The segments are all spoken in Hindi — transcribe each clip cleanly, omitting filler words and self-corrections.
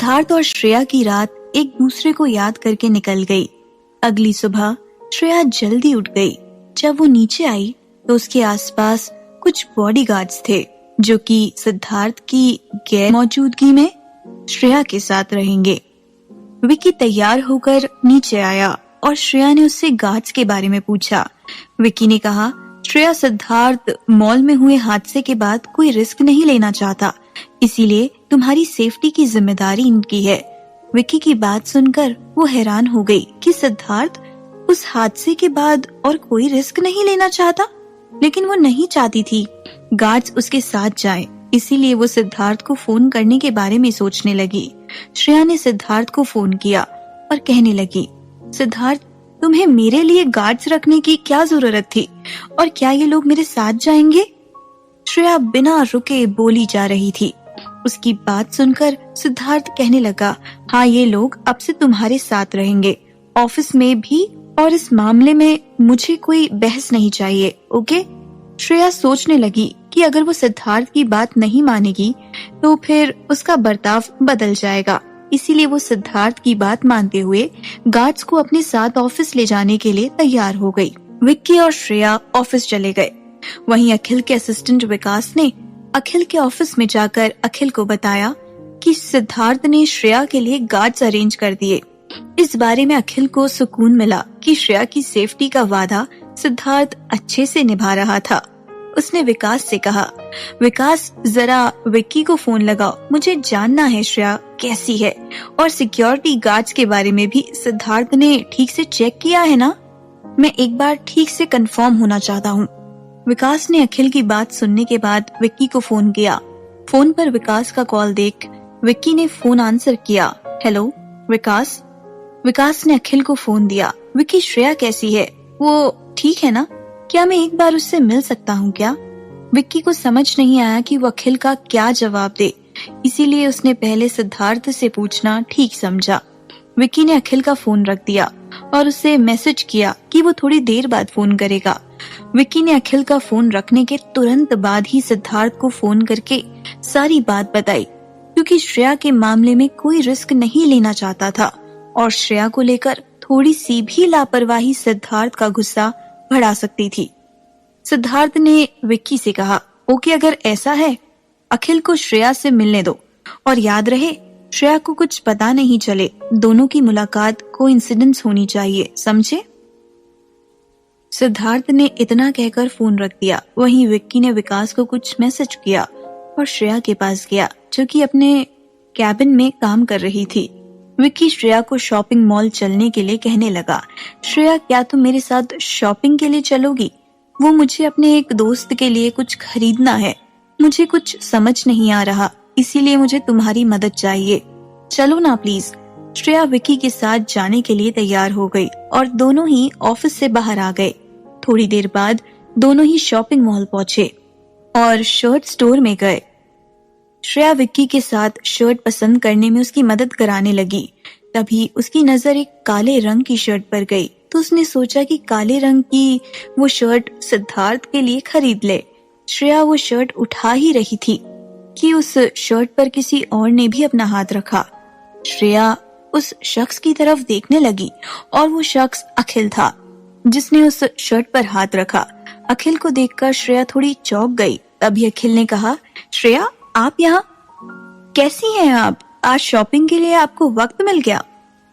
सिद्धार्थ और श्रेया की रात एक दूसरे को याद करके निकल गई। अगली सुबह श्रेया जल्दी उठ गई। जब वो नीचे आई तो उसके आसपास कुछ बॉडीगार्ड्स थे जो कि सिद्धार्थ की गैर मौजूदगी में श्रेया के साथ रहेंगे। विक्की तैयार होकर नीचे आया और श्रेया ने उससे गार्ड्स के बारे में पूछा। विक्की ने कहा, श्रेया, सिद्धार्थ मॉल में हुए हादसे के बाद कोई रिस्क नहीं लेना चाहता, इसीलिए तुम्हारी सेफ्टी की जिम्मेदारी इनकी है। विक्की की बात सुनकर वो हैरान हो गई कि सिद्धार्थ उस हादसे के बाद और कोई रिस्क नहीं लेना चाहता, लेकिन वो नहीं चाहती थी गार्ड्स उसके साथ जाएं, इसीलिए वो सिद्धार्थ को फोन करने के बारे में सोचने लगी। श्रेया ने सिद्धार्थ को फोन किया और कहने लगी, सिद्धार्थ, तुम्हें मेरे लिए गार्ड्स रखने की क्या जरूरत थी और क्या ये लोग मेरे साथ जाएंगे? श्रेया बिना रुके बोली जा रही थी। उसकी बात सुनकर सिद्धार्थ कहने लगा, हाँ, ये लोग अब से तुम्हारे साथ रहेंगे, ऑफिस में भी, और इस मामले में मुझे कोई बहस नहीं चाहिए, ओके? श्रेया सोचने लगी कि अगर वो सिद्धार्थ की बात नहीं मानेगी तो फिर उसका बर्ताव बदल जाएगा, इसीलिए वो सिद्धार्थ की बात मानते हुए गार्ड्स को अपने साथ ऑफिस ले जाने के लिए तैयार हो गई। विक्की और श्रेया ऑफिस चले गए। वहीं अखिल के असिस्टेंट विकास ने अखिल के ऑफिस में जाकर अखिल को बताया कि सिद्धार्थ ने श्रेया के लिए गार्ड्स अरेंज कर दिए। इस बारे में अखिल को सुकून मिला कि श्रेया की सेफ्टी का वादा सिद्धार्थ अच्छे से निभा रहा था। उसने विकास से कहा, विकास, जरा विक्की को फोन लगाओ, मुझे जानना है श्रेया कैसी है, और सिक्योरिटी गार्ड्स के बारे में भी सिद्धार्थ ने ठीक से चेक किया है ना? मैं एक बार ठीक से कंफर्म होना चाहता हूँ। विकास ने अखिल की बात सुनने के बाद विक्की को फोन किया। फोन पर विकास का कॉल देख विक्की ने फोन आंसर किया। हेलो विकास। विकास ने अखिल को फोन दिया। विक्की, श्रेया कैसी है? वो ठीक है ना? क्या मैं एक बार उससे मिल सकता हूँ क्या? विक्की को समझ नहीं आया कि वो अखिल का क्या जवाब दे, इसीलिए उसने पहले सिद्धार्थ से पूछना ठीक समझा। विक्की ने अखिल का फोन रख दिया और उसे मैसेज किया कि वो थोड़ी देर बाद फोन करेगा। विक्की ने अखिल का फोन रखने के तुरंत बाद ही सिद्धार्थ को फोन करके सारी बात बताई, क्योंकि श्रेया के मामले में कोई रिस्क नहीं लेना चाहता था और श्रेया को लेकर थोड़ी सी भी लापरवाही सिद्धार्थ का गुस्सा बढ़ा सकती थी। सिद्धार्थ ने विक्की से कहा, ओके, अगर ऐसा है अखिल को श्रेया से मिलने दो, और याद रहे श्रेया को कुछ पता नहीं चले, दोनों की मुलाकात कोइंसिडेंस होनी चाहिए, समझे? सिद्धार्थ ने इतना कहकर फोन रख दिया। वहीं विक्की ने विकास को कुछ मैसेज किया और श्रेया के पास गया, जो कि अपने कैबिन में काम कर रही थी। विक्की श्रेया को शॉपिंग मॉल चलने के लिए कहने लगा, श्रेया, क्या तुम मेरे साथ शॉपिंग के लिए चलोगी? वो मुझे अपने एक दोस्त के लिए कुछ खरीदना है, मुझे कुछ समझ नहीं आ रहा, इसीलिए मुझे तुम्हारी मदद चाहिए, चलो ना प्लीज। श्रेया विक्की के साथ जाने के लिए तैयार हो गई और दोनों ही ऑफिस से बाहर आ गए। थोड़ी देर बाद दोनों ही शॉपिंग मॉल पहुंचे और शर्ट स्टोर में गए। श्रेया विक्की के साथ शर्ट पसंद करने में उसकी मदद कराने लगी। तभी उसकी नजर एक काले रंग की शर्ट पर गई, तो उसने सोचा कि काले रंग की वो शर्ट सिद्धार्थ के लिए खरीद ले। श्रेया वो शर्ट उठा ही रही थी कि उस शर्ट पर किसी और ने भी अपना हाथ रखा। श्रेया उस शख्स की तरफ देखने लगी और वो शख्स अखिल था, जिसने उस शर्ट पर हाथ रखा। अखिल को देखकर श्रेया थोड़ी चौंक गई। तभी अखिल ने कहा, श्रेया, आप यहाँ? कैसी हैं आप? आज शॉपिंग के लिए आपको वक्त मिल गया?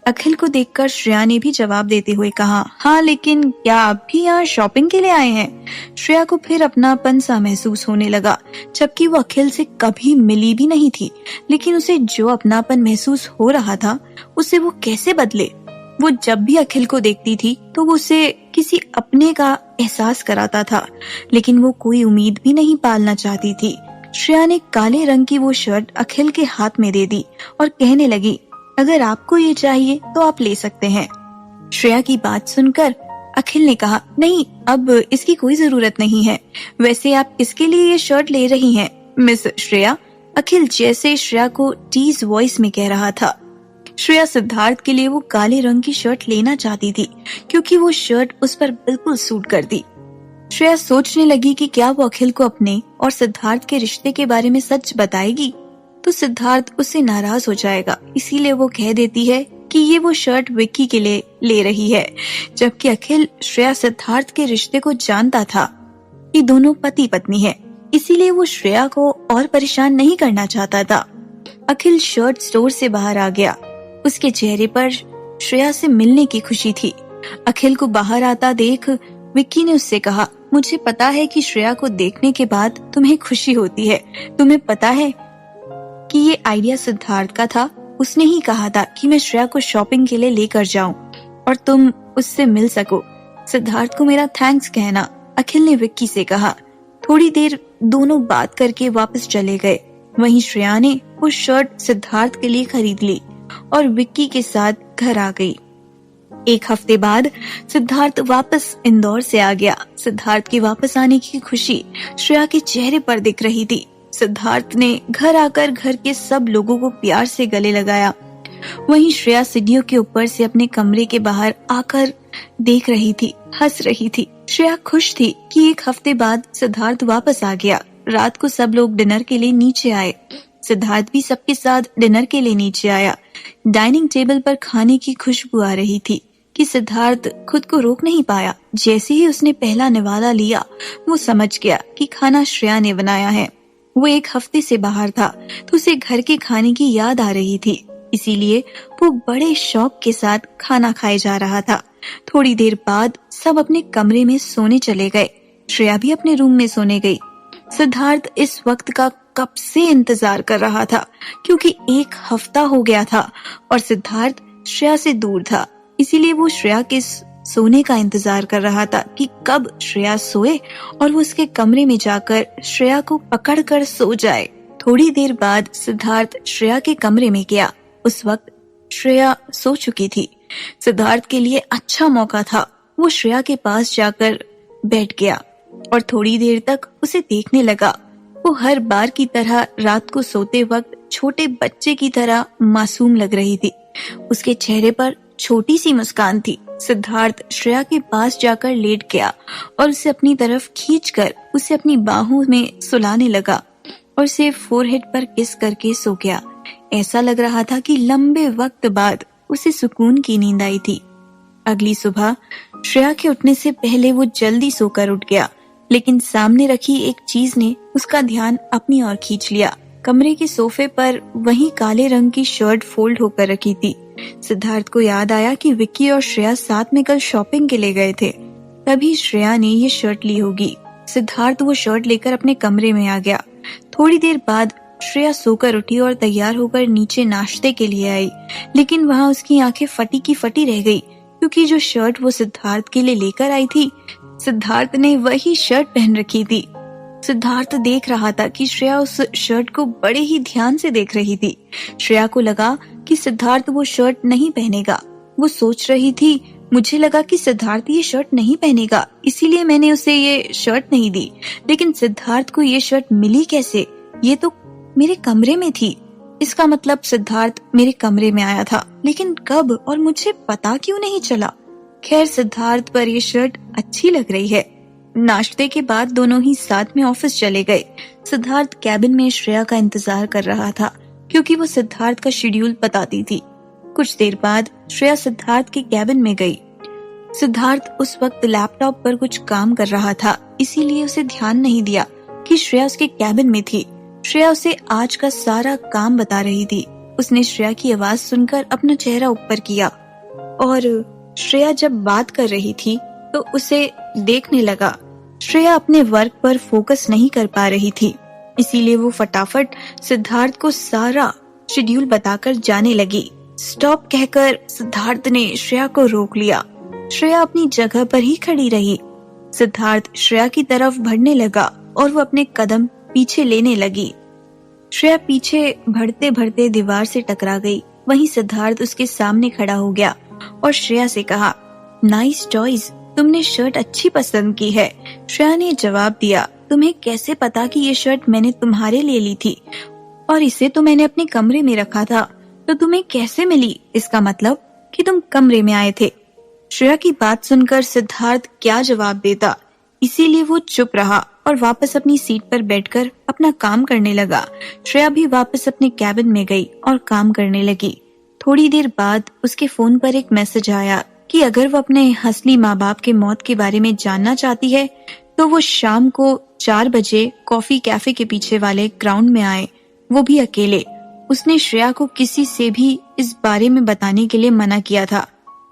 अखिल को देखकर श्रेया ने भी जवाब देते हुए कहा, हाँ, लेकिन क्या आप भी यहाँ शॉपिंग के लिए आए हैं? श्रेया को फिर अपनापन सा महसूस होने लगा, जबकि वो अखिल से कभी मिली भी नहीं थी, लेकिन उसे जो अपनापन महसूस हो रहा था उसे वो कैसे बदले? वो जब भी अखिल को देखती थी तो वो उसे किसी अपने का एहसास कराता था, लेकिन वो कोई उम्मीद भी नहीं पालना चाहती थी। श्रेया ने काले रंग की वो शर्ट अखिल के हाथ में दे दी और कहने लगी, अगर आपको ये चाहिए तो आप ले सकते हैं। श्रेया की बात सुनकर अखिल ने कहा, नहीं, अब इसकी कोई जरूरत नहीं है। वैसे आप किसके लिए ये शर्ट ले रही हैं, मिस श्रेया? अखिल जैसे श्रेया को टीज वॉइस में कह रहा था। श्रेया सिद्धार्थ के लिए वो काले रंग की शर्ट लेना चाहती थी, क्योंकि वो शर्ट उस पर बिल्कुल सूट करती। श्रेया सोचने लगी कि क्या वो अखिल को अपने और सिद्धार्थ के रिश्ते के बारे में सच बताएगी, तो तो सिद्धार्थ उससे नाराज हो जाएगा, इसीलिए वो कह देती है कि ये वो शर्ट विक्की के लिए ले रही है। जबकि अखिल श्रेया सिद्धार्थ के रिश्ते को जानता था कि दोनों पति पत्नी है, इसीलिए वो श्रेया को और परेशान नहीं करना चाहता था। अखिल शर्ट स्टोर से बाहर आ गया। उसके चेहरे पर श्रेया से मिलने की खुशी थी। अखिल को बाहर आता देख विक्की ने उससे कहा, मुझे पता है कि श्रेया को देखने के बाद तुम्हें खुशी होती है। तुम्हें पता है कि ये आइडिया सिद्धार्थ का था। उसने ही कहा था कि मैं श्रेया को शॉपिंग के लिए लेकर जाऊं और तुम उससे मिल सको। सिद्धार्थ को मेरा थैंक्स कहना, अखिल ने विक्की से कहा। थोड़ी देर दोनों बात करके वापस चले गए। वहीं श्रेया ने वो शर्ट सिद्धार्थ के लिए खरीद ली और विक्की के साथ घर आ गई। एक हफ्ते बाद सिद्धार्थ वापस इंदौर से आ गया। सिद्धार्थ के वापस आने की खुशी श्रेया के चेहरे पर दिख रही थी। सिद्धार्थ ने घर आकर घर के सब लोगों को प्यार से गले लगाया। वहीं श्रेया सीढ़ियों के ऊपर से अपने कमरे के बाहर आकर देख रही थी, हंस रही थी। श्रेया खुश थी कि एक हफ्ते बाद सिद्धार्थ वापस आ गया। रात को सब लोग डिनर के लिए नीचे आए। सिद्धार्थ भी सबके साथ डिनर के लिए नीचे आया। डाइनिंग टेबल पर खाने की खुशबू आ रही थी कि सिद्धार्थ खुद को रोक नहीं पाया। जैसे ही उसने पहला निवाला लिया, वो समझ गया कि खाना श्रेया ने बनाया है। वो एक हफ्ते से बाहर था तो उसे घर के खाने की याद आ रही थी, इसीलिए वो बड़े शौक के साथ खाना खाए जा रहा था। थोड़ी देर बाद सब अपने कमरे में सोने चले गए। श्रेया भी अपने रूम में सोने गई। सिद्धार्थ इस वक्त का कब से इंतजार कर रहा था, क्योंकि एक हफ्ता हो गया था और सिद्धार्थ श्रेया से दूर था। इसीलिए वो श्रेया के सोने का इंतजार कर रहा था कि कब श्रेया सोए और वो उसके कमरे में जाकर श्रेया को पकड़कर सो जाए। थोड़ी देर बाद सिद्धार्थ श्रेया के कमरे में गया। उस वक्त श्रेया सो चुकी थी। सिद्धार्थ के लिए अच्छा मौका था। वो श्रेया के पास जाकर बैठ गया और थोड़ी देर तक उसे देखने लगा। वो हर बार की तरह रात को सोते वक्त छोटे बच्चे की तरह मासूम लग रही थी। उसके चेहरे पर छोटी सी मुस्कान थी। सिद्धार्थ श्रेया के पास जाकर लेट गया और उसे अपनी तरफ खींचकर उसे अपनी बाहों में सुलाने लगा और उसे फोरहेड पर किस करके सो गया। ऐसा लग रहा था कि लंबे वक्त बाद उसे सुकून की नींद आई थी। अगली सुबह श्रेया के उठने से पहले वो जल्दी सोकर उठ गया, लेकिन सामने रखी एक चीज ने उसका ध्यान अपनी ओर खींच लिया। कमरे के सोफे पर वही काले रंग की शर्ट फोल्ड होकर रखी थी। सिद्धार्थ को याद आया कि विक्की और श्रेया साथ में कल शॉपिंग के लिए गए थे, तभी श्रेया ने ये शर्ट ली होगी। सिद्धार्थ वो शर्ट लेकर अपने कमरे में आ गया। थोड़ी देर बाद श्रेया सोकर उठी और तैयार होकर नीचे नाश्ते के लिए आई, लेकिन वहाँ उसकी आंखें फटी की फटी रह गई, क्योंकि जो शर्ट वो सिद्धार्थ के लिए लेकर आई थी, सिद्धार्थ ने वही शर्ट पहन रखी थी। सिद्धार्थ देख रहा था कि श्रेया उस शर्ट को बड़े ही ध्यान से देख रही थी। श्रेया को लगा कि सिद्धार्थ वो शर्ट नहीं पहनेगा। वो सोच रही थी, मुझे लगा कि सिद्धार्थ ये शर्ट नहीं पहनेगा, इसीलिए मैंने उसे ये शर्ट नहीं दी। लेकिन सिद्धार्थ को ये शर्ट मिली कैसे? ये तो मेरे कमरे में थी। इसका मतलब सिद्धार्थ मेरे कमरे में आया था, लेकिन कब और मुझे पता क्यों नहीं चला? खैर, सिद्धार्थ पर ये शर्ट अच्छी लग रही है। नाश्ते के बाद दोनों ही साथ में ऑफिस चले गए। सिद्धार्थ कैबिन में श्रेया का इंतजार कर रहा था, क्योंकि वो सिद्धार्थ का शेड्यूल बताती थी। कुछ देर बाद श्रेया सिद्धार्थ के कैबिन में गई। सिद्धार्थ उस वक्त लैपटॉप पर कुछ काम कर रहा था, इसीलिए उसे ध्यान नहीं दिया कि श्रेया उसके कैबिन में थी। श्रेया उसे आज का सारा काम बता रही थी। उसने श्रेया की आवाज सुनकर अपना चेहरा ऊपर किया और श्रेया जब बात कर रही थी तो उसे देखने लगा। श्रेया अपने वर्क पर फोकस नहीं कर पा रही थी, इसीलिए वो फटाफट सिद्धार्थ को सारा शेड्यूल बताकर जाने लगी। स्टॉप कहकर सिद्धार्थ ने श्रेया को रोक लिया। श्रेया अपनी जगह पर ही खड़ी रही। सिद्धार्थ श्रेया की तरफ बढ़ने लगा और वो अपने कदम पीछे लेने लगी। श्रेया पीछे बढ़ते बढ़ते दीवार से टकरा गई। वहीं सिद्धार्थ उसके सामने खड़ा हो गया और श्रेया से कहा, नाइस चॉइस, तुमने शर्ट अच्छी पसंद की है। श्रेया ने जवाब दिया, तुम्हें कैसे पता कि ये शर्ट मैंने तुम्हारे लिए ली थी और इसे तो मैंने अपने कमरे में रखा था, तो तुम्हें कैसे मिली? इसका मतलब कि तुम कमरे में आए थे। श्रेया की बात सुनकर सिद्धार्थ क्या जवाब देता, इसीलिए वो चुप रहा। और वापस अपनी सीट पर बैठकर अपना काम करने लगा। श्रेया भी वापस अपने कैबिन में गई और काम करने लगी। थोड़ी देर बाद उसके फोन पर एक मैसेज आया कि अगर वो अपने असली माँ बाप के मौत के बारे में जानना चाहती है तो वो शाम को 4 बजे कॉफी कैफे के पीछे वाले ग्राउंड में आए, वो भी अकेले। उसने श्रेया को किसी से भी इस बारे में बताने के लिए मना किया था।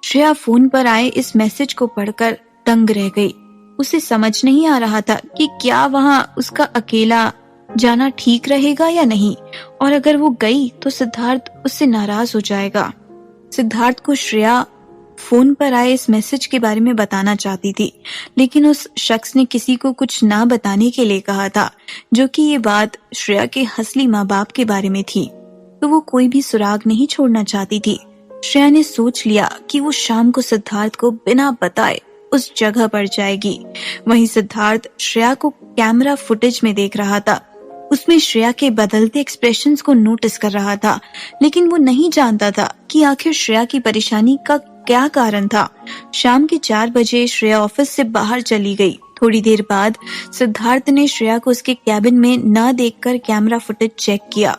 श्रेया फोन पर आए इस मैसेज को पढ़कर दंग रह गई। उसे समझ नहीं आ रहा था कि क्या वहां उसका अकेला जाना ठीक रहेगा या नहीं, और अगर वो गई तो सिद्धार्थ उससे नाराज हो जाएगा। सिद्धार्थ को श्रेया फोन पर आए इस मैसेज के बारे में बताना चाहती थी, लेकिन उस शख्स ने किसी को कुछ ना बताने के लिए कहा था, जो कि ये बात श्रेया के असली माँ बाप के बारे में थी। तो वो कोई भी सुराग नहीं छोड़ना चाहती थी। श्रेया ने सोच लिया कि वो शाम को सिद्धार्थ को बिना बताए उस जगह पर जाएगी। वहीं सिद्धार्थ श्रेया को कैमरा फुटेज में देख रहा था। उसमें श्रेया के बदलते एक्सप्रेशंस को नोटिस कर रहा था, लेकिन वो नहीं जानता था कि आखिर श्रेया की परेशानी का क्या कारण था। शाम के 4 बजे श्रेया ऑफिस से बाहर चली गई। थोड़ी देर बाद सिद्धार्थ ने श्रेया को उसके कैबिन में न देखकर कैमरा फुटेज चेक किया।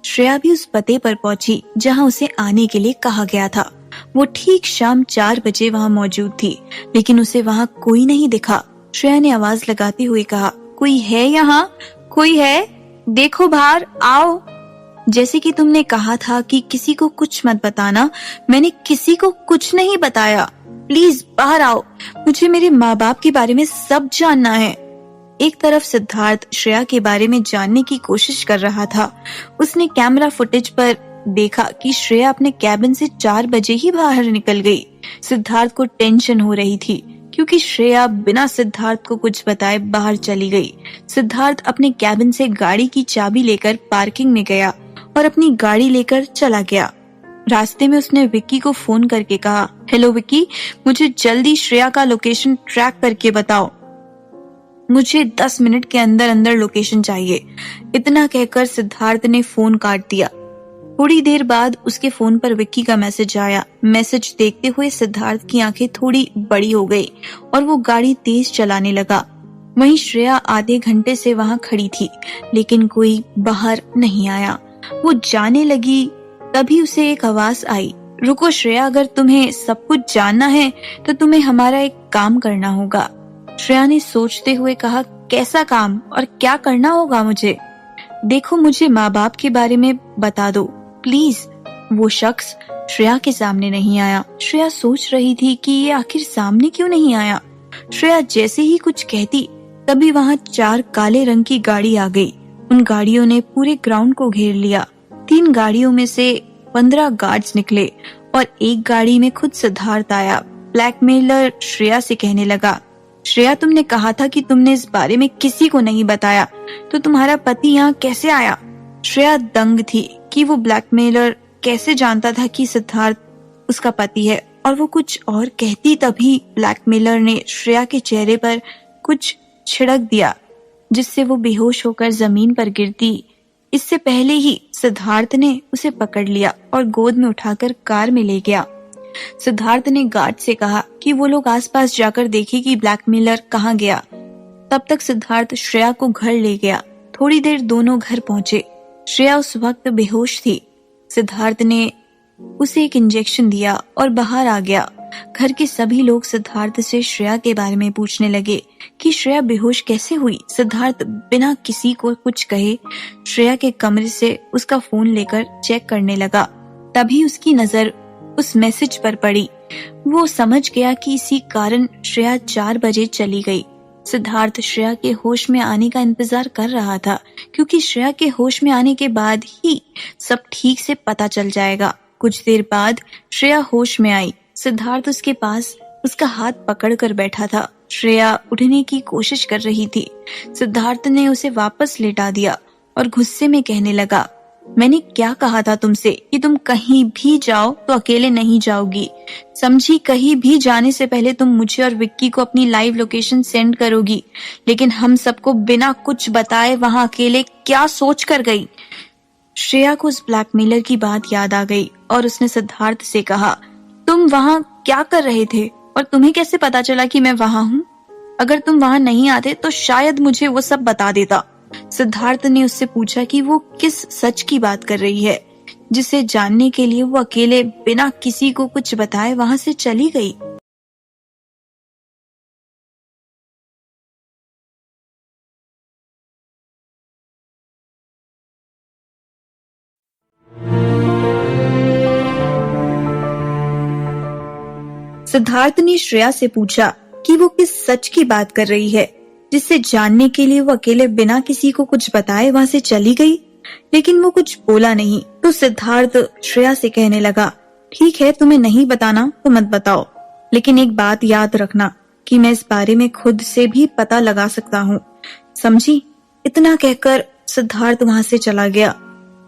श्रेया भी उस पते पर पहुंची जहां उसे आने के लिए कहा गया था। वो ठीक शाम 4 बजे वहां मौजूद थी, लेकिन उसे वहां कोई नहीं दिखा। श्रेया ने आवाज लगाते हुए कहा, कोई है यहाँ? कोई है? देखो बाहर आओ। जैसे कि तुमने कहा था कि किसी को कुछ मत बताना, मैंने किसी को कुछ नहीं बताया। प्लीज बाहर आओ, मुझे मेरे माँ बाप के बारे में सब जानना है। एक तरफ सिद्धार्थ श्रेया के बारे में जानने की कोशिश कर रहा था। उसने कैमरा फुटेज पर देखा कि श्रेया अपने कैबिन से 4 बजे ही बाहर निकल गई। सिद्धार्थ को टेंशन हो रही थी क्योंकि श्रेया बिना सिद्धार्थ को कुछ बताए बाहर चली गई। सिद्धार्थ अपने कैबिन से गाड़ी की चाबी लेकर पार्किंग में गया और अपनी गाड़ी लेकर चला गया। रास्ते में उसने विक्की को फोन करके कहा, हेलो विक्की, मुझे जल्दी श्रेया का लोकेशन ट्रैक करके बताओ। मुझे 10 मिनट के अंदर अंदर लोकेशन चाहिए। इतना कहकर सिद्धार्थ ने फोन काट दिया। थोड़ी देर बाद उसके फोन पर विक्की का मैसेज आया। मैसेज देखते हुए सिद्धार्थ की आंखें थोड़ी बड़ी हो गई और वो गाड़ी तेज चलाने लगा। वहीं श्रेया आधे घंटे से वहां खड़ी थी, लेकिन कोई बाहर नहीं आया। वो जाने लगी, तभी उसे एक आवाज आई, रुको श्रेया, अगर तुम्हें सब कुछ जानना है तो तुम्हें हमारा एक काम करना होगा। श्रेया ने सोचते हुए कहा, कैसा काम और क्या करना होगा मुझे? देखो, मुझे माँ बाप के बारे में बता दो प्लीज। वो शख्स श्रेया के सामने नहीं आया। श्रेया सोच रही थी कि ये आखिर सामने क्यों नहीं आया। श्रेया जैसे ही कुछ कहती तभी वहां 4 काले रंग की गाड़ी आ गई। उन गाड़ियों ने पूरे ग्राउंड को घेर लिया। 3 गाड़ियों में से 15 गार्ड्स निकले और एक गाड़ी में खुद सिद्धार्थ आया। ब्लैकमेलर श्रेया से कहने लगा, श्रेया, तुमने कहा था कि तुमने इस बारे में किसी को नहीं बताया, तो तुम्हारा पति यहाँ कैसे आया? श्रेया दंग थी कि वो ब्लैकमेलर कैसे जानता था कि सिद्धार्थ उसका पति है, और वो कुछ और कहती तभी ब्लैकमेलर ने श्रेया के चेहरे पर कुछ छिड़क दिया, जिससे वो बेहोश होकर जमीन पर गिरती। इससे पहले ही सिद्धार्थ ने उसे पकड़ लिया और गोद में उठाकर कार में ले गया। सिद्धार्थ ने गार्ड से कहा कि वो लोग आसपास जाकर देखे कि ब्लैकमेलर कहाँ गया। तब तक सिद्धार्थ श्रेया को घर ले गया। थोड़ी देर दोनों घर पहुंचे। श्रेया उस वक्त बेहोश थी। सिद्धार्थ ने उसे एक इंजेक्शन दिया और बाहर आ गया। घर के सभी लोग सिद्धार्थ से श्रेया के बारे में पूछने लगे कि श्रेया बेहोश कैसे हुई। सिद्धार्थ बिना किसी को कुछ कहे श्रेया के कमरे से उसका फोन लेकर चेक करने लगा। तभी उसकी नजर उस मैसेज पर पड़ी। वो समझ गया कि इसी कारण श्रेया 4 बजे चली गई। सिद्धार्थ श्रेया के होश में आने का इंतजार कर रहा था, क्योंकि श्रेया के होश में आने के बाद ही सब ठीक से पता चल जाएगा। कुछ देर बाद श्रेया होश में आई। सिद्धार्थ उसके पास उसका हाथ पकड़कर बैठा था। श्रेया उठने की कोशिश कर रही थी। सिद्धार्थ ने उसे वापस लेटा दिया और गुस्से में कहने लगा, मैंने क्या कहा था तुमसे कि तुम कहीं भी जाओ तो अकेले नहीं जाओगी, समझी? कहीं भी जाने से पहले तुम मुझे और विक्की को अपनी लाइव लोकेशन सेंड करोगी, लेकिन हम सबको बिना कुछ बताए वहां अकेले क्या सोच कर गई? श्रेया को उस ब्लैकमेलर की बात याद आ गई और उसने सिद्धार्थ से कहा, तुम वहां क्या कर रहे थे और तुम्हें कैसे पता चला कि मैं वहां हूँ? अगर तुम वहां नहीं आते तो शायद मुझे वो सब बता देता। सिद्धार्थ ने उससे पूछा कि वो किस सच की बात कर रही है, जिसे जानने के लिए वो अकेले बिना किसी को कुछ बताए वहां से चली गई। सिद्धार्थ ने श्रेया से पूछा कि वो किस सच की बात कर रही है, जिससे जानने के लिए वो अकेले बिना किसी को कुछ बताए वहां से चली गई। लेकिन वो कुछ बोला नहीं, तो सिद्धार्थ श्रेया से कहने लगा, ठीक है, तुम्हें नहीं बताना तो मत बताओ, लेकिन एक बात याद रखना कि मैं इस बारे में खुद से भी पता लगा सकता हूँ, समझी? इतना कहकर सिद्धार्थ वहां से चला गया।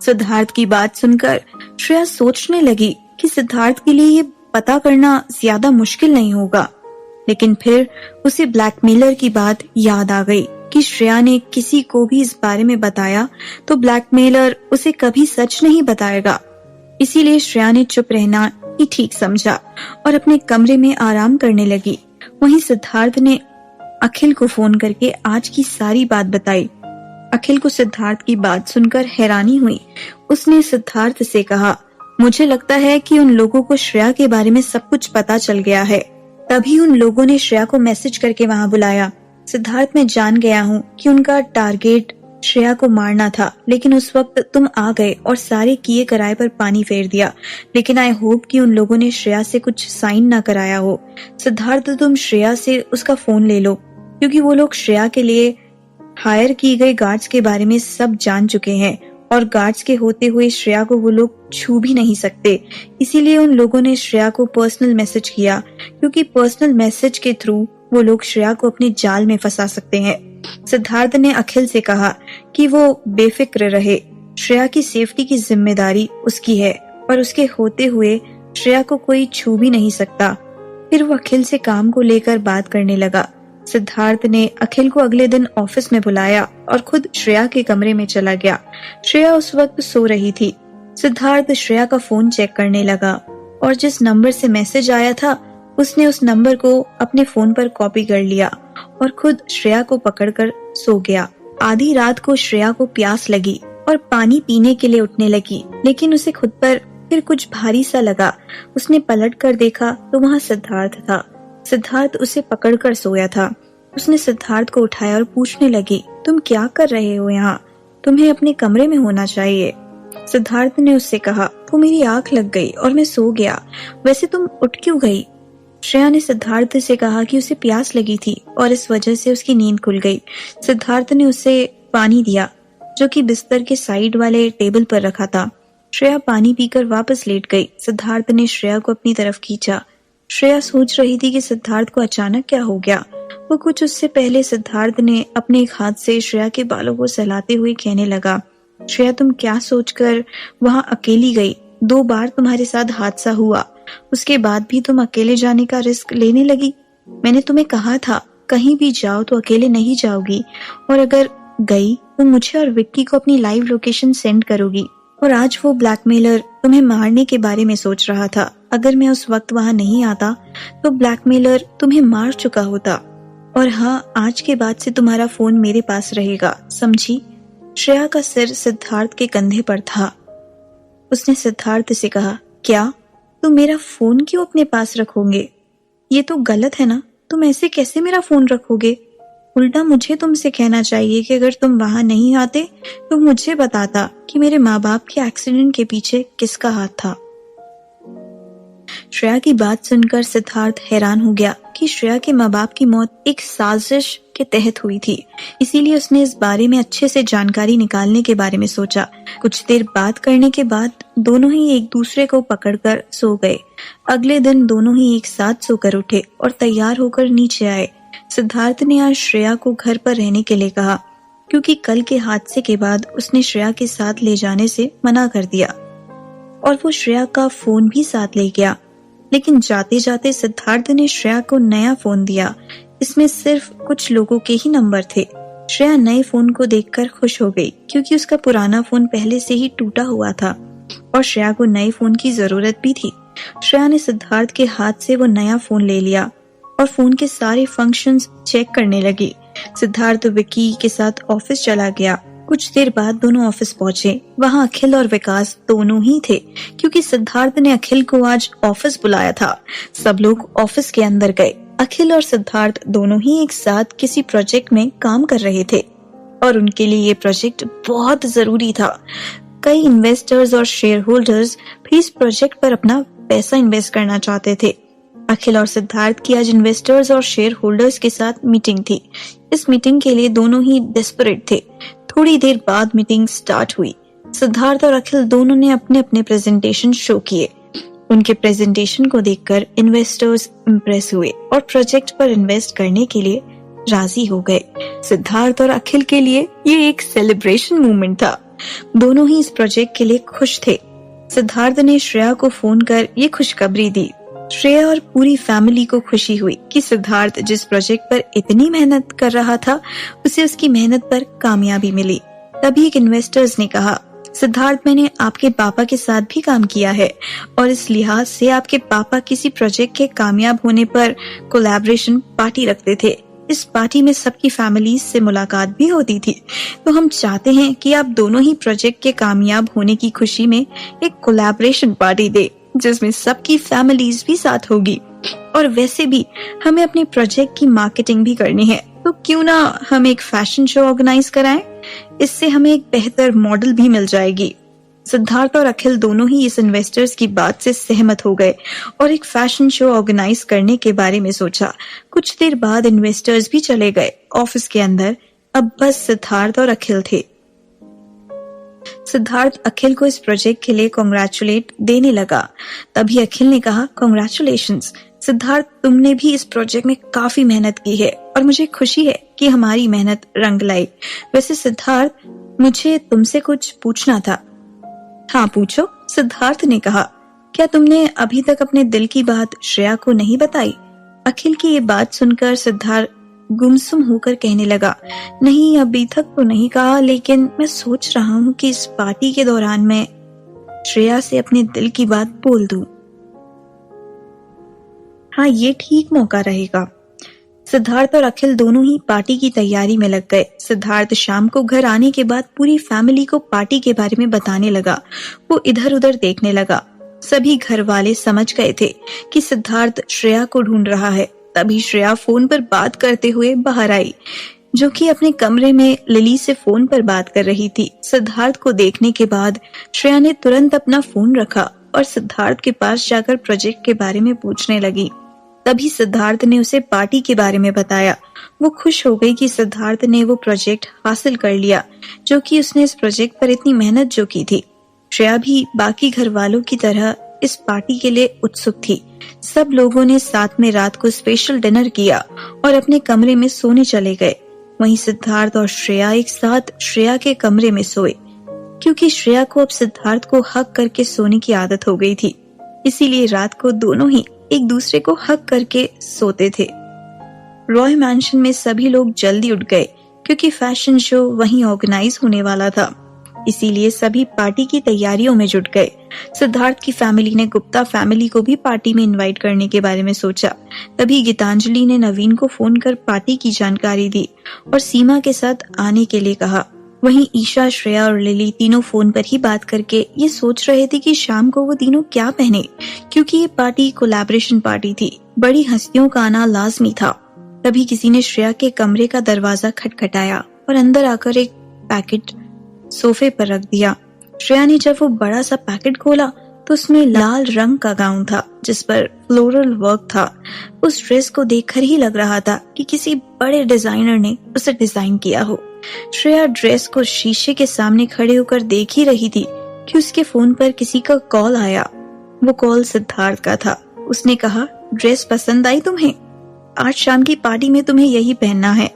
सिद्धार्थ की बात सुनकर श्रेया सोचने लगी कि सिद्धार्थ के लिए ये पता करना ज्यादा मुश्किल नहीं होगा। लेकिन फिर उसे ब्लैकमेलर की बात याद आ गई कि श्रेया ने किसी को भी इस बारे में बताया तो ब्लैकमेलर उसे कभी सच नहीं बताएगा। इसीलिए श्रेया ने चुप रहना ही ठीक समझा और अपने कमरे में आराम करने लगी। वहीं सिद्धार्थ ने अखिल को फोन करके आज की सारी बात बताई। अखिल को सिद्धार्थ की बात सुनकर हैरानी हुई। उसने सिद्धार्थ से कहा, मुझे लगता है कि उन लोगों को श्रेया के बारे में सब कुछ पता चल गया है, तभी उन लोगों ने श्रेया को मैसेज करके वहां बुलाया। सिद्धार्थ, मैं जान गया हूँ कि उनका टारगेट श्रेया को मारना था, लेकिन उस वक्त तुम आ गए और सारे किए कराए पर पानी फेर दिया। लेकिन आई होप कि उन लोगों ने श्रेया से कुछ साइन ना कराया हो। सिद्धार्थ, तुम श्रेया से उसका फोन ले लो, क्योंकि वो लोग श्रेया के लिए हायर की गई गार्ड्स के बारे में सब जान चुके हैं और गार्ड्स के होते हुए श्रेया को वो लोग छू भी नहीं सकते। इसीलिए उन लोगों ने श्रेया को पर्सनल मैसेज किया, क्योंकि पर्सनल मैसेज के थ्रू वो लोग श्रेया को अपने जाल में फंसा सकते हैं। सिद्धार्थ ने अखिल से कहा कि वो बेफिक्र रहे, श्रेया की सेफ्टी की जिम्मेदारी उसकी है और उसके होते हुए श्रेया को कोई छू भी नहीं सकता। फिर वो अखिल से काम को लेकर बात करने लगा। सिद्धार्थ ने अखिल को अगले दिन ऑफिस में बुलाया और खुद श्रेया के कमरे में चला गया। श्रेया उस वक्त सो रही थी। सिद्धार्थ श्रेया का फोन चेक करने लगा और जिस नंबर से मैसेज आया था उसने उस नंबर को अपने फोन पर कॉपी कर लिया और खुद श्रेया को पकड़कर सो गया। आधी रात को श्रेया को प्यास लगी और पानी पीने के लिए उठने लगी, लेकिन उसे खुद पर फिर कुछ भारी सा लगा। उसने पलट कर देखा तो वहाँ सिद्धार्थ था। सिद्धार्थ उसे पकड़कर सोया था। उसने सिद्धार्थ को उठाया और पूछने लगी, तुम क्या कर रहे हो यहाँ? तुम्हें अपने कमरे में होना चाहिए। सिद्धार्थ ने उससे कहा, वो मेरी आंख लग गई और मैं सो गया। वैसे तुम उठ क्यों गई? श्रेया ने सिद्धार्थ से कहा कि उसे प्यास लगी थी और इस वजह से उसकी नींद खुल गई। सिद्धार्थ ने उसे पानी दिया, जो कि बिस्तर के साइड वाले टेबल पर रखा था। श्रेया पानी पीकर वापस लेट गई। सिद्धार्थ ने श्रेया को अपनी तरफ खींचा। श्रेया सोच रही थी कि सिद्धार्थ को अचानक क्या हो गया। वो कुछ उससे पहले सिद्धार्थ ने अपने एक हाथ से श्रेया के बालों को सहलाते हुए कहने लगा, श्रेया, तुम क्या सोचकर वहां अकेली गई? 2 बार तुम्हारे साथ हादसा हुआ, उसके बाद भी तुम अकेले जाने का रिस्क लेने लगी। मैंने तुम्हें कहा था कहीं भी जाओ तो अकेले नहीं जाओगी, और अगर गई तो मुझे और विक्की को अपनी लाइव लोकेशन सेंड करोगी। और आज वो ब्लैकमेलर तुम्हें मारने के बारे में सोच रहा था। अगर मैं उस वक्त वहां नहीं आता तो ब्लैकमेलर तुम्हें मार चुका होता। और हाँ, आज के बाद से तुम्हारा फोन मेरे पास रहेगा, समझी? श्रेया का सिर सिद्धार्थ के कंधे पर था। उसने सिद्धार्थ से कहा, क्या तुम मेरा फोन क्यों अपने पास रखोगे? ये तो गलत है ना, तुम ऐसे कैसे मेरा फोन रखोगे? उल्टा मुझे तुमसे कहना चाहिए कि अगर तुम वहां नहीं आते तो मुझे बताता कि मेरे माँ बाप के एक्सीडेंट के पीछे किसका हाथ था। श्रेया की बात सुनकर सिद्धार्थ हैरान हो गया कि श्रेया के माँ बाप की मौत एक साजिश के तहत हुई थी। इसीलिए उसने इस बारे में अच्छे से जानकारी निकालने के बारे में सोचा। कुछ देर बात करने के बाद दोनों ही एक दूसरे को पकड़कर सो गए। अगले दिन दोनों ही एक साथ सोकर उठे और तैयार होकर नीचे आए। सिद्धार्थ ने आज श्रेया को घर पर रहने के लिए कहा, क्योंकि कल के हादसे के बाद उसने श्रेया के साथ ले जाने से मना कर दिया और वो श्रेया का फोन भी साथ ले गया। लेकिन जाते जाते सिद्धार्थ ने श्रेया को नया फोन दिया। इसमें सिर्फ कुछ लोगों के ही नंबर थे। श्रेया नए फोन को देखकर खुश हो गई, क्योंकि उसका पुराना फोन पहले से ही टूटा हुआ था और श्रेया को नए फोन की जरूरत भी थी। श्रेया ने सिद्धार्थ के हाथ से वो नया फोन ले लिया और फोन के सारे फंक्शंस चेक करने लगी। सिद्धार्थ विकी के साथ ऑफिस चला गया। कुछ देर बाद दोनों ऑफिस पहुंचे। वहां अखिल और विकास दोनों ही थे, क्योंकि सिद्धार्थ ने अखिल को आज ऑफिस बुलाया था। सब लोग ऑफिस के अंदर गए। अखिल और सिद्धार्थ दोनों ही एक साथ किसी प्रोजेक्ट में काम कर रहे थे और उनके लिए ये प्रोजेक्ट बहुत जरूरी था। कई इन्वेस्टर्स और शेयर होल्डर्स भी इस प्रोजेक्ट पर अपना पैसा इन्वेस्ट करना चाहते थे। अखिल और सिद्धार्थ की आज इन्वेस्टर्स और शेयर होल्डर्स के साथ मीटिंग थी। इस मीटिंग के लिए दोनों ही डेस्परेट थे। थोड़ी देर बाद मीटिंग स्टार्ट हुई। सिद्धार्थ और अखिल दोनों ने अपने अपने प्रेजेंटेशन शो किए। उनके प्रेजेंटेशन को देखकर इन्वेस्टर्स इम्प्रेस हुए और प्रोजेक्ट पर इन्वेस्ट करने के लिए राजी हो गए। सिद्धार्थ और अखिल के लिए ये एक सेलिब्रेशन मोमेंट था। दोनों ही इस प्रोजेक्ट के लिए खुश थे। सिद्धार्थ ने श्रेया को फोन कर ये खुशखबरी दी। श्रेया और पूरी फैमिली को खुशी हुई कि सिद्धार्थ जिस प्रोजेक्ट पर इतनी मेहनत कर रहा था, उसे उसकी मेहनत पर कामयाबी मिली। तभी एक इन्वेस्टर्स ने कहा, सिद्धार्थ, मैंने आपके पापा के साथ भी काम किया है और इस लिहाज से आपके पापा किसी प्रोजेक्ट के कामयाब होने पर कोलैबोरेशन पार्टी रखते थे। इस पार्टी में सबकी फैमिलीज से मुलाकात भी होती थी। तो हम चाहते हैं कि आप दोनों ही प्रोजेक्ट के कामयाब होने की खुशी में एक कोलैबोरेशन पार्टी दे, जिसमें सबकी फैमिलीज भी साथ होगी। और वैसे भी हमें अपने प्रोजेक्ट की मार्केटिंग भी करनी है, तो क्यों ना हम एक फैशन शो ऑर्गेनाइज कराएं। इससे हमें एक बेहतर मॉडल भी मिल जाएगी। सिद्धार्थ और अखिल दोनों ही इस इन्वेस्टर्स की बात से सहमत हो गए और एक फैशन शो ऑर्गेनाइज करने के बारे में सोचा। कुछ देर बाद इन्वेस्टर्स भी चले गए। ऑफिस के अंदर अब बस सिद्धार्थ और अखिल थे। सिद्धार्थ अखिल को इस प्रोजेक्ट के लिए कांग्रेचुलेट देने लगा। तभी अखिल ने कहा, कांग्रेचुलेशंस सिद्धार्थ, तुमने भी इस प्रोजेक्ट में काफी मेहनत की है और मुझे खुशी है कि हमारी मेहनत रंग लाई। वैसे सिद्धार्थ, मुझे तुमसे कुछ पूछना था। हाँ पूछो, सिद्धार्थ ने कहा। क्या तुमने अभी तक अपने दिल की बात श्रेया को नहीं बताई? अखिल की ये बात सुनकर सिद्धार्थ गुमसुम होकर कहने लगा, नहीं अभी तक तो नहीं कहा, लेकिन मैं सोच रहा हूँ कि इस पार्टी के दौरान मैं श्रेया से अपने दिल की बात बोल दूं। हाँ, ये ठीक मौका रहेगा। सिद्धार्थ और अखिल दोनों ही पार्टी की तैयारी में लग गए। सिद्धार्थ शाम को घर आने के बाद पूरी फैमिली को पार्टी के बारे में बताने लगा। वो इधर उधर देखने लगा। सभी घर वाले समझ गए थे कि सिद्धार्थ श्रेया को ढूंढ रहा है। तभी श्रेया फोन पर बात करते हुए बाहर आई, जो कि अपने कमरे में लिली से फोन पर बात कर रही थी। सिद्धार्थ को देखने के बाद श्रेया ने तुरंत अपना फोन रखा और सिद्धार्थ के पास जाकर प्रोजेक्ट के बारे में पूछने लगी। तभी सिद्धार्थ ने उसे पार्टी के बारे में बताया। वो खुश हो गई कि सिद्धार्थ ने वो प्रोजेक्ट हासिल कर लिया, जो कि उसने इस प्रोजेक्ट पर इतनी मेहनत जो की थी। श्रेया भी बाकी घर वालों की तरह इस पार्टी के लिए उत्सुक थी। सब लोगों ने साथ में रात को स्पेशल डिनर किया और अपने कमरे में सोने चले गए। वहीं सिद्धार्थ और श्रेया एक साथ श्रेया के कमरे में सोए, क्योंकि श्रेया को अब सिद्धार्थ को हक करके सोने की आदत हो गई थी। इसीलिए रात को दोनों ही एक दूसरे को हक करके सोते थे। रॉय मैंशन में सभी लोग जल्दी उठ गए, क्योंकि फैशन शो वहीं ऑर्गेनाइज होने वाला था। इसीलिए सभी पार्टी की तैयारियों में जुट गए। सिद्धार्थ की फैमिली ने गुप्ता फैमिली को भी पार्टी में इनवाइट करने के बारे में सोचा। तभी गीतांजलि ने नवीन को फोन कर पार्टी की जानकारी दी और सीमा के साथ आने के लिए कहा। वहीं ईशा, श्रेया और लिली तीनों फोन पर ही बात करके ये सोच रहे थे कि शाम को वो तीनों क्या पहने, क्योंकि ये पार्टी कोलैबोरेशन पार्टी थी। बड़ी हस्तियों का आना लाजमी था। तभी किसी ने श्रेया के कमरे का दरवाजा खटखटाया और अंदर आकर एक पैकेट सोफे पर रख दिया। श्रेया ने जब वो बड़ा सा पैकेट खोला तो उसमें लाल रंग का गाउन था, जिस पर फ्लोरल वर्क था। उस ड्रेस को देखकर ही लग रहा था कि किसी बड़े डिजाइनर ने उसे डिजाइन किया हो। श्रेया ड्रेस को शीशे के सामने खड़े होकर देख ही रही थी कि उसके फोन पर किसी का कॉल आया। वो कॉल सिद्धार्थ का था। उसने कहा, ड्रेस पसंद आई तुम्हें? आज शाम की पार्टी में तुम्हें यही पहनना है।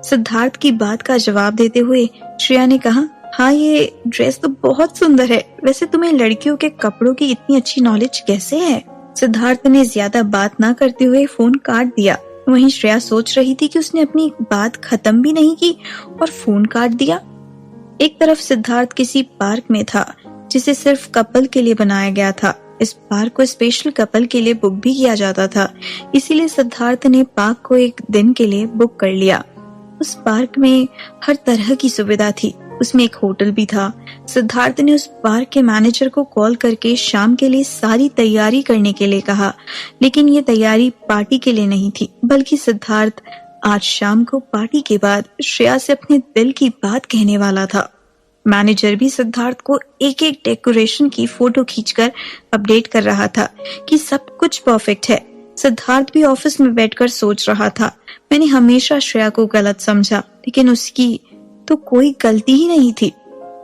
सिद्धार्थ की बात का जवाब देते हुए श्रेया ने कहा, हाँ ये ड्रेस तो बहुत सुंदर है। वैसे तुम्हें लड़कियों के कपड़ों की इतनी अच्छी नॉलेज कैसे है? सिद्धार्थ ने ज्यादा बात ना करते हुए फोन काट दिया। वहीं श्रेया सोच रही थी कि उसने अपनी बात खत्म भी नहीं की और फोन काट दिया। एक तरफ सिद्धार्थ किसी पार्क में था, जिसे सिर्फ कपल के लिए बनाया गया था। इस पार्क को स्पेशल कपल के लिए बुक भी किया जाता था, इसीलिए सिद्धार्थ ने पार्क को एक दिन के लिए बुक कर लिया। उस पार्क में हर तरह की सुविधा थी, उसमें एक होटल भी था। सिद्धार्थ ने उस पार्क के मैनेजर को कॉल करके शाम के लिए सारी तैयारी करने के लिए कहा, लेकिन ये तैयारी पार्टी के लिए नहीं थी, बल्कि सिद्धार्थ आज शाम को पार्टी के बाद श्रेया से अपने दिल की बात कहने वाला था। मैनेजर भी सिद्धार्थ को एक एक डेकोरेशन की फोटो खींचकर अपडेट कर रहा था कि सब कुछ परफेक्ट है। सिद्धार्थ भी ऑफिस में बैठकर सोच रहा था, मैंने हमेशा श्रेया को गलत समझा, लेकिन उसकी तो कोई गलती ही नहीं थी,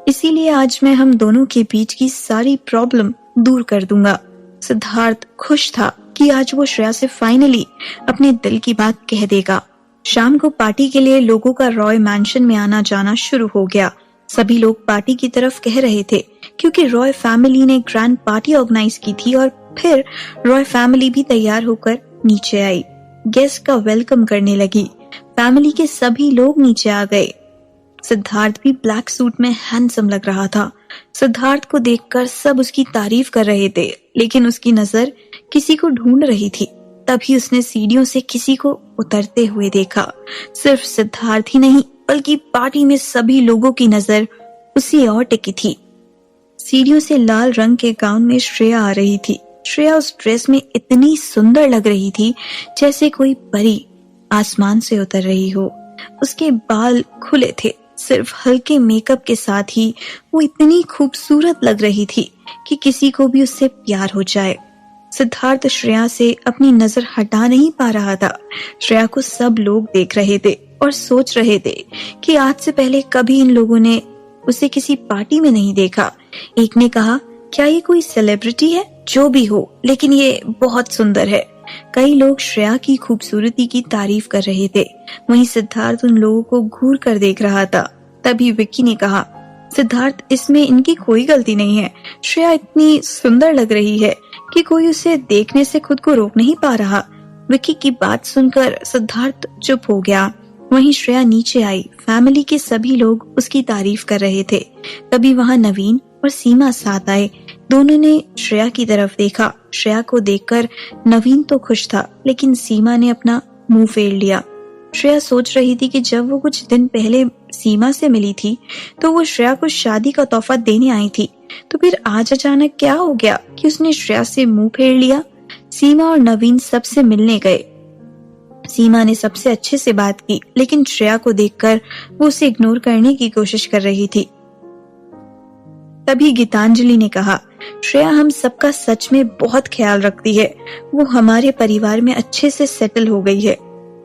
इसीलिए आज मैं हम दोनों के बीच की सारी प्रॉब्लम दूर कर दूंगा। सिद्धार्थ खुश था कि आज वो श्रेया से फाइनली अपने दिल की बात कह देगा। शाम को पार्टी के लिए लोगों का रॉय मैंशन में आना जाना शुरू हो गया। सभी लोग पार्टी की तरफ कह रहे थे, क्योंकि रॉय फैमिली ने ग्रैंड पार्टी ऑर्गेनाइज की थी और फिर रॉय फैमिली भी तैयार होकर नीचे आई, गेस्ट का वेलकम करने लगी। फैमिली के सभी लोग नीचे आ गए। सिद्धार्थ भी ब्लैक सूट में हैंडसम लग रहा था। सिद्धार्थ को देखकर सब उसकी तारीफ कर रहे थे, लेकिन उसकी नजर किसी को ढूंढ रही थी। तभी उसने सीढ़ियों से किसी को उतरते हुए देखा। सिर्फ सिद्धार्थ ही नहीं, बल्कि पार्टी में सभी लोगों की नजर उसी ओर टिकी थी। सीढ़ियों से लाल रंग के गाउन में श्रेया आ रही थी। श्रेया उस ड्रेस में इतनी सुंदर लग रही थी जैसे कोई परी आसमान से उतर रही हो। उसके बाल खुले थे, सिर्फ हल्के मेकअप के साथ ही वो इतनी खूबसूरत लग रही थी कि किसी को भी उससे प्यार हो जाए। सिद्धार्थ श्रेया से अपनी नजर हटा नहीं पा रहा था। श्रेया को सब लोग देख रहे थे और सोच रहे थे कि आज से पहले कभी इन लोगों ने उसे किसी पार्टी में नहीं देखा। एक ने कहा, क्या ये कोई सेलिब्रिटी है? जो भी हो, लेकिन ये बहुत सुंदर है। कई लोग श्रेया की खूबसूरती की तारीफ कर रहे थे। वहीं सिद्धार्थ उन लोगों को घूर कर देख रहा था। तभी विक्की ने कहा, सिद्धार्थ, इसमें इनकी कोई गलती नहीं है। श्रेया इतनी सुंदर लग रही है कि कोई उसे देखने से खुद को रोक नहीं पा रहा। विक्की की बात सुनकर सिद्धार्थ चुप हो गया। वहीं श्रेया नीचे आई। फैमिली के सभी लोग उसकी तारीफ कर रहे थे। तभी वहां नवीन और सीमा साथ आए। दोनों ने श्रेया की तरफ देखा। श्रेया को देखकर नवीन तो खुश था, लेकिन सीमा ने अपना मुंह फेर लिया। श्रेया सोच रही थी कि जब वो कुछ दिन पहले सीमा से मिली थी तो वो श्रेया को शादी का तोहफा देने आई थी, तो फिर आज अचानक क्या हो गया कि उसने श्रेया से मुंह फेर लिया। सीमा और नवीन सबसे मिलने गए। सीमा ने सबसे अच्छे से बात की, लेकिन श्रेया को देखकर वो उसे इग्नोर करने की कोशिश कर रही थी। तभी गीतांजलि ने कहा, श्रेया हम सबका सच में बहुत ख्याल रखती है। वो हमारे परिवार में अच्छे से सेटल हो गई है।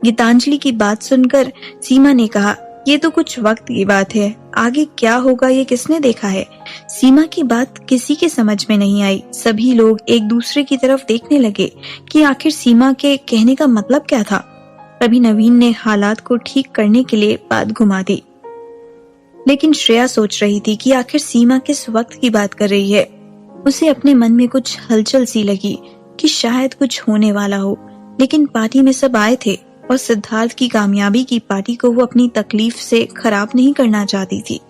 गीतांजलि की बात सुनकर सीमा ने कहा, ये तो कुछ वक्त की बात है, आगे क्या होगा ये किसने देखा है। सीमा की बात किसी के समझ में नहीं आई। सभी लोग एक दूसरे की तरफ देखने लगे कि आखिर सीमा के कहने का मतलब क्या था। तभी नवीन ने हालात को ठीक करने के लिए बात घुमा दी, लेकिन श्रेया सोच रही थी कि आखिर सीमा किस वक्त की बात कर रही है। उसे अपने मन में कुछ हलचल सी लगी कि शायद कुछ होने वाला हो, लेकिन पार्टी में सब आए थे और सिद्धार्थ की कामयाबी की पार्टी को वो अपनी तकलीफ से खराब नहीं करना चाहती थी।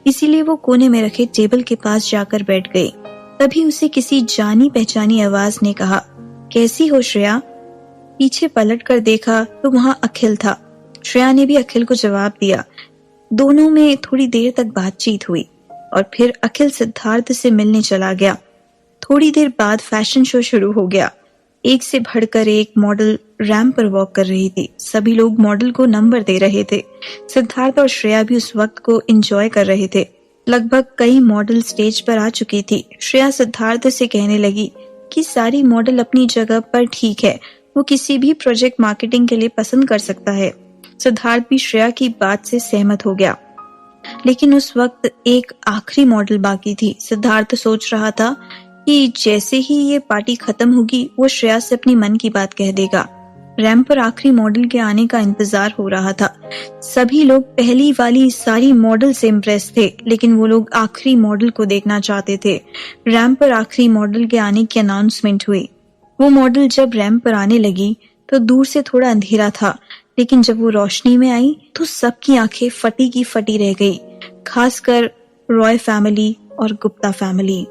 इसीलिए वो कोने में रखे टेबल के पास जाकर बैठ गई। तभी उसे किसी जानी पहचानी आवाज ने कहा, कैसी हो श्रेया? पीछे पलट कर देखा तो वहां अखिल था। श्रेया ने भी अखिल को जवाब दिया। दोनों में थोड़ी देर तक बातचीत हुई और फिर अखिल सिद्धार्थ से मिलने चला गया। थोड़ी देर बाद फैशन शो शुरू हो गया। एक से बढ़कर एक मॉडल रैंप पर वॉक कर रही थी। सभी लोग मॉडल को नंबर दे रहे थे। सिद्धार्थ और श्रेया भी उस वक्त को एंजॉय कर रहे थे। लगभग कई मॉडल स्टेज पर आ चुकी थी। श्रेया सिद्धार्थ से कहने लगी कि सारी मॉडल अपनी जगह पर ठीक है, वो किसी भी प्रोजेक्ट मार्केटिंग के लिए पसंद कर सकता है। सिद्धार्थ भी श्रेया की बात से सहमत हो गया, लेकिन उस वक्त एक आखिरी मॉडल बाकी थी। सिद्धार्थ सोच रहा था कि जैसे ही ये पार्टी खत्म होगी वो श्रेया से अपनी मन की बात कह देगा। रैंप पर आखिरी मॉडल के आने का इंतजार हो रहा था। सभी लोग पहली वाली सारी मॉडल से इम्प्रेस थे, लेकिन वो लोग आखिरी मॉडल को देखना चाहते थे। रैंप पर आखिरी मॉडल के आने की अनाउंसमेंट हुई। वो मॉडल जब रैंप पर आने लगी तो दूर से थोड़ा अंधेरा था, लेकिन जब वो रोशनी में आई तो सबकी आंखें फटी की फटी रह गई, खासकर रॉय फैमिली और गुप्ता फैमिली।